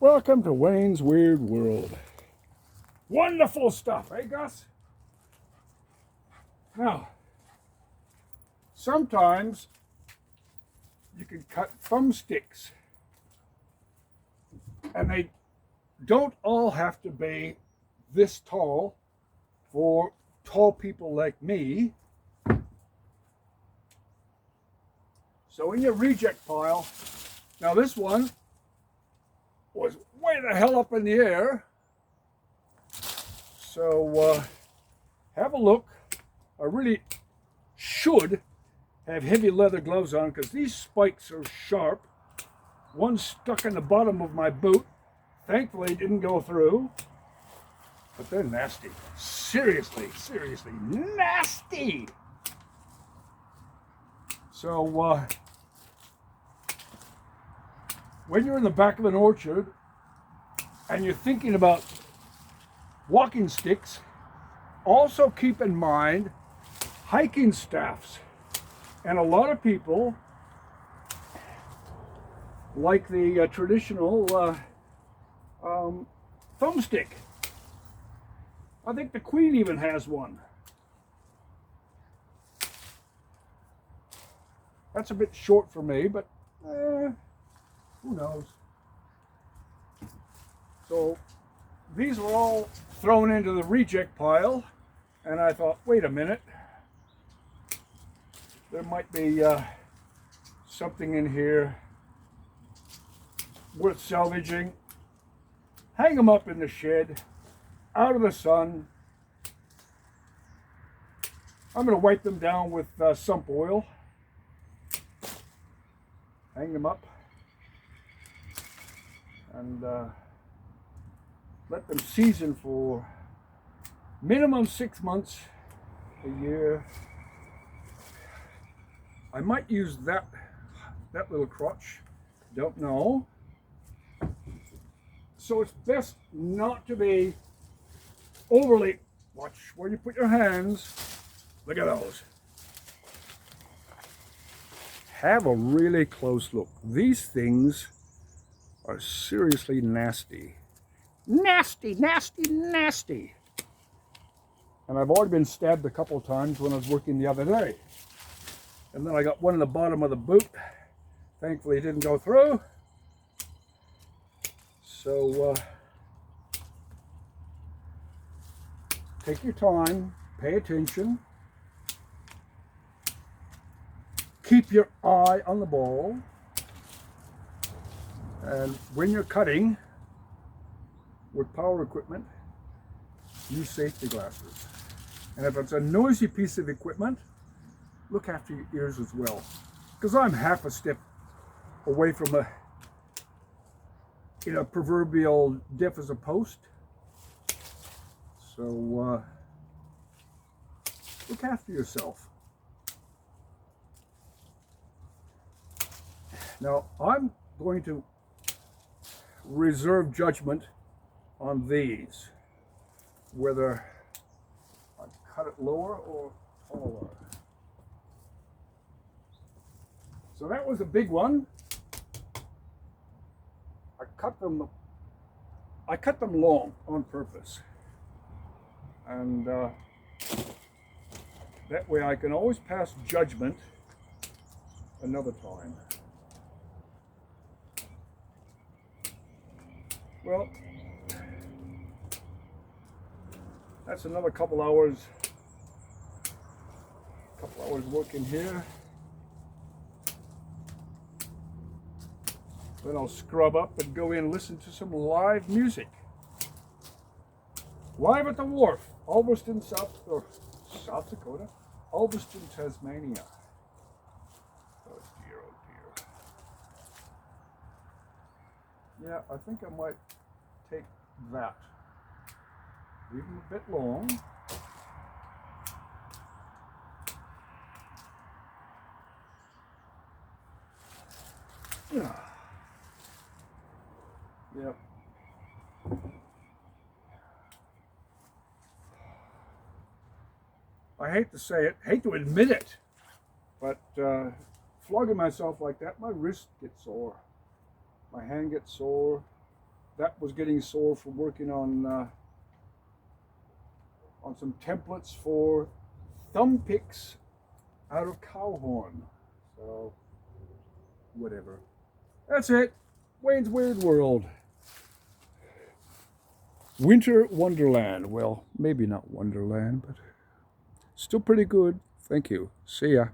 Welcome to Wayne's Weird World. Wonderful stuff, eh, Gus? Now, sometimes you can cut thumbsticks, and they don't all have to be this tall for tall people like me. So in your reject pile, now this one was way the hell up in the air. So have a look. I really should have heavy leather gloves on because these spikes are sharp. One stuck in the bottom of my boot. Thankfully, it didn't go through. But they're nasty. Seriously nasty. So when you're in the back of an orchard and you're thinking about walking sticks, also keep in mind hiking staffs. And a lot of people like the traditional thumbstick. I think the Queen even has one. That's a bit short for me, but who knows? So these were all thrown into the reject pile, and I thought, wait a minute, there might be something in here worth salvaging. Hang them up in the shed, out of the sun. I'm going to wipe them down with stump oil. Hang them up and let them season for minimum 6 months, a year. I might use that little crotch, don't know. So it's best not to be overly, watch where you put your hands. Look at those. Have a really close look. These things are seriously nasty. Nasty. And I've already been stabbed a couple of times when I was working the other day. And then I got one in the bottom of the boot. Thankfully it didn't go through. So take your time, pay attention. Keep your eye on the ball, and when you're cutting with power equipment, use safety glasses. And if it's a noisy piece of equipment, look after your ears as well, because I'm half a step away from a proverbial deaf as a post. So look after yourself. Now, I'm going to reserve judgment on these, whether I cut it lower or taller. So that was a big one. I cut them long on purpose. And that way I can always pass judgment another time. Well, that's another couple hours working here. Then I'll scrub up and go in and listen to some live music. Live at the wharf, Alveston, South Dakota, Alveston, Tasmania. Oh dear. Yeah, I think I might take that. Leave them a bit long. Yep. I hate to say it, hate to admit it, but flogging myself like that, my wrist gets sore, my hand gets sore, that was getting sore from working on some templates for thumb picks out of cow horn. So, whatever. That's it. Wayne's Weird World. Winter Wonderland. Well, maybe not Wonderland, but still pretty good. Thank you. See ya.